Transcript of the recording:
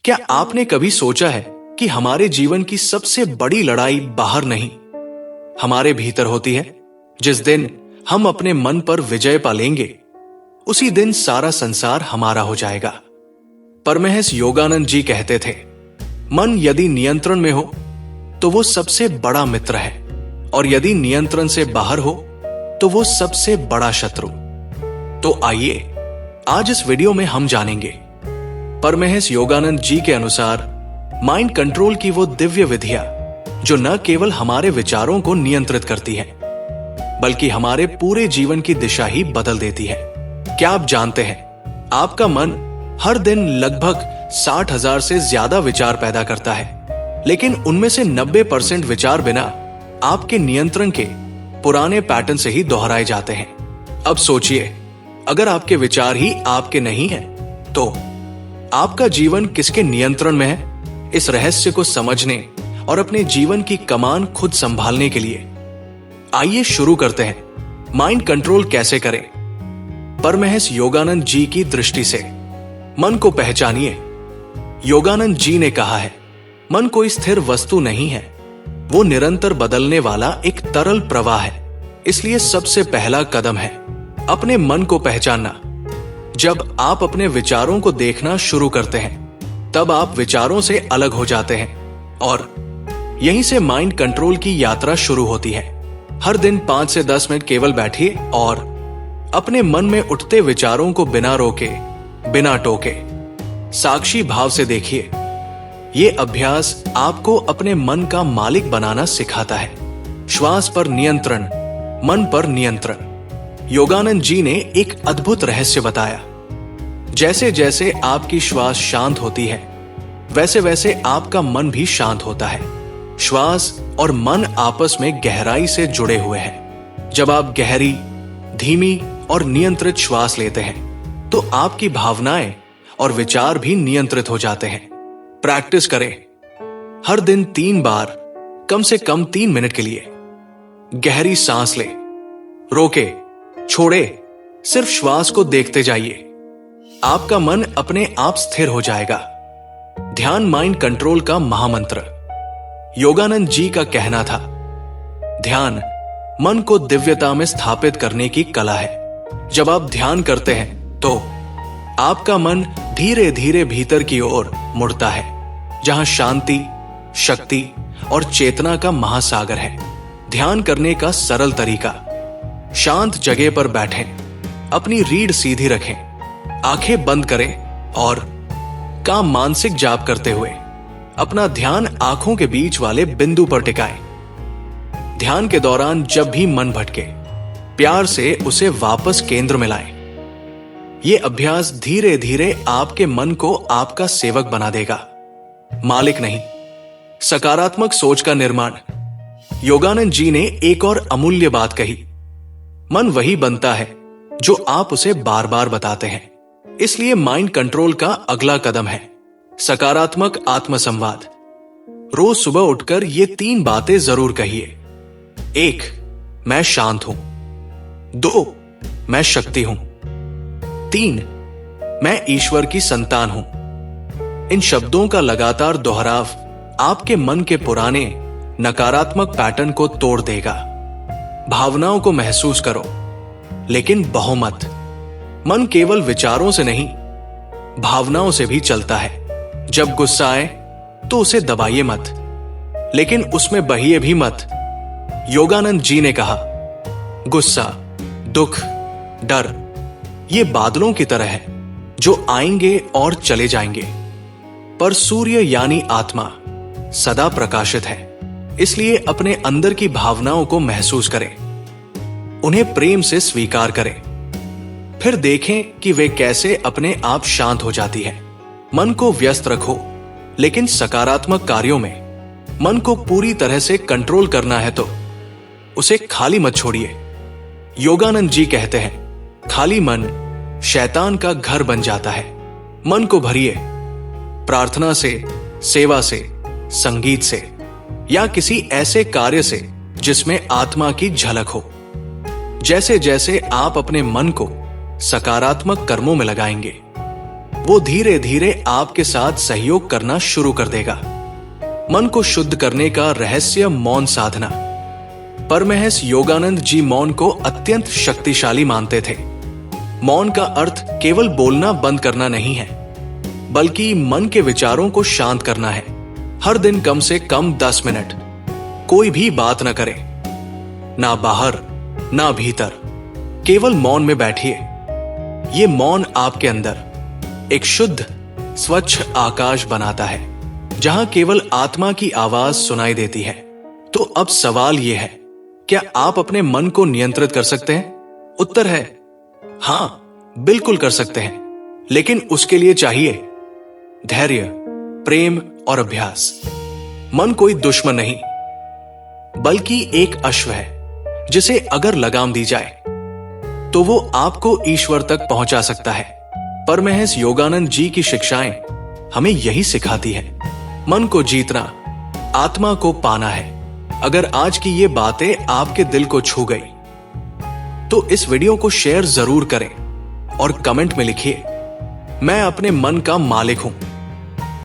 क्या आपने कभी सोचा है कि हमारे जीवन की सबसे बड़ी लड़ाई बाहर नहीं, हमारे भीतर होती है? जिस दिन हम अपने मन पर विजय पा लेंगे, उसी दिन सारा संसार हमारा हो जाएगा। परमहंस योगानंद जी कहते थे, मन यदि नियंत्रण में हो तो वो सबसे बड़ा मित्र है, और यदि नियंत्रण से बाहर हो तो वो सबसे बड़ा शत्रु। तो आइए आज इस वीडियो में हम जानेंगे परमहंस योगानंद जी के अनुसार माइंड कंट्रोल की वो दिव्य विधियां जो न केवल हमारे विचारों को नियंत्रित करती है, बल्कि हमारे पूरे जीवन की दिशा ही बदल देती है। क्या आप जानते हैं, आपका मन हर दिन लगभग 60,000 से ज्यादा विचार पैदा करता है, लेकिन उनमें से 90% विचार बिना आपके नियंत्रण के पुराने पैटर्न से ही दोहराए जाते हैं। अब सोचिए, अगर आपके विचार ही आपके नहीं है तो आपका जीवन किसके नियंत्रण में है? इस रहस्य को समझने और अपने जीवन की कमान खुद संभालने के लिए आइए शुरू करते हैं। माइंड कंट्रोल कैसे करें? परमहंस योगानंद जी की दृष्टि से मन को पहचानिए। योगानंद जी ने कहा है, मन कोई स्थिर वस्तु नहीं है, वो निरंतर बदलने वाला एक तरल प्रवाह है। इसलिए सबसे पहला कदम है अपने मन को पहचानना। जब आप अपने विचारों को देखना शुरू करते हैं, तब आप विचारों से अलग हो जाते हैं और यहीं से माइंड कंट्रोल की यात्रा शुरू होती है। हर दिन 5 से 10 मिनट केवल बैठिए और अपने मन में उठते विचारों को बिना रोके, बिना टोके, साक्षी भाव से देखिए। ये अभ्यास आपको अपने मन का मालिक बनाना सिखाता है। श्वास पर नियंत्रण, मन पर नियंत्रण। योगानंद जी ने एक अद्भुत रहस्य बताया। जैसे जैसे आपकी श्वास शांत होती है, वैसे वैसे आपका मन भी शांत होता है। श्वास और मन आपस में गहराई से जुड़े हुए हैं। जब आप गहरी, धीमी और नियंत्रित श्वास लेते हैं, तो आपकी भावनाएं और विचार भी नियंत्रित हो जाते हैं। प्रैक्टिस करें। हर दिन 3 बार, कम से कम 3 मिनट के लिए गहरी सांस ले, रोके, छोड़े, सिर्फ श्वास को देखते जाइए। आपका मन अपने आप स्थिर हो जाएगा। ध्यान माइंड कंट्रोल का महामंत्र। योगानंद जी का कहना था, ध्यान मन को दिव्यता में स्थापित करने की कला है। जब आप ध्यान करते हैं तो आपका मन धीरे धीरे भीतर की ओर मुड़ता है, जहां शांति, शक्ति और चेतना का महासागर है। ध्यान करने का सरल तरीका, शांत जगह पर बैठें, अपनी रीढ़ सीधी रखें, आंखें बंद करें और का मानसिक जाप करते हुए अपना ध्यान आंखों के बीच वाले बिंदु पर टिकाएं। ध्यान के दौरान जब भी मन भटके, प्यार से उसे वापस केंद्र में लाएं। यह अभ्यास धीरे धीरे आपके मन को आपका सेवक बना देगा, मालिक नहीं। सकारात्मक सोच का निर्माण। योगानंद जी ने एक और अमूल्य बात कही, मन वही बनता है जो आप उसे बार बार बताते हैं। इसलिए माइंड कंट्रोल का अगला कदम है सकारात्मक आत्मसंवाद। रोज सुबह उठकर ये 3 बातें जरूर कहिए। 1, मैं शांत हूं। 2, मैं शक्ति हूं। 3, मैं ईश्वर की संतान हूं। इन शब्दों का लगातार दोहराव आपके मन के पुराने नकारात्मक पैटर्न को तोड़ देगा। भावनाओं को महसूस करो, लेकिन बहुमत। मन केवल विचारों से नहीं, भावनाओं से भी चलता है। जब गुस्सा आए तो उसे दबाइए मत, लेकिन उसमें बहिए भी मत। योगानंद जी ने कहा, गुस्सा, दुख, डर ये बादलों की तरह है जो आएंगे और चले जाएंगे, पर सूर्य यानी आत्मा सदा प्रकाशित है। इसलिए अपने अंदर की भावनाओं को महसूस करें, उन्हें प्रेम से स्वीकार करें, फिर देखें कि वे कैसे अपने आप शांत हो जाती है। मन को व्यस्त रखो, लेकिन सकारात्मक कार्यों में। मन को पूरी तरह से कंट्रोल करना है तो उसे खाली मत छोड़िए। योगानंद जी कहते हैं, खाली मन शैतान का घर बन जाता है। मन को भरिए प्रार्थना से, सेवा से, संगीत से या किसी ऐसे कार्य से जिसमें आत्मा की झलक हो। जैसे जैसे आप अपने मन को सकारात्मक कर्मों में लगाएंगे, वो धीरे धीरे आपके साथ सहयोग करना शुरू कर देगा। मन को शुद्ध करने का रहस्य मौन साधना। परमहंस योगानंद जी मौन को अत्यंत शक्तिशाली मानते थे। मौन का अर्थ केवल बोलना बंद करना नहीं है, बल्कि मन के विचारों को शांत करना है। हर दिन कम से कम 10 मिनट कोई भी बात न करें, ना बाहर ना भीतर, केवल मौन में बैठिए। ये मौन आपके अंदर एक शुद्ध स्वच्छ आकाश बनाता है, जहां केवल आत्मा की आवाज सुनाई देती है। तो अब सवाल यह है, क्या आप अपने मन को नियंत्रित कर सकते हैं? उत्तर है हां, बिल्कुल कर सकते हैं, लेकिन उसके लिए चाहिए धैर्य, प्रेम और अभ्यास। मन कोई दुश्मन नहीं, बल्कि एक अश्व है जिसे अगर लगाम दी जाए तो वो आपको ईश्वर तक पहुंचा सकता है। परमहंस योगानंद जी की शिक्षाएं हमें यही सिखाती है। मन को जीतना, आत्मा को पाना है। अगर आज की ये बातें आपके दिल को छू गई तो इस वीडियो को शेयर जरूर करें और कमेंट में लिखिए, मैं अपने मन का मालिक हूं।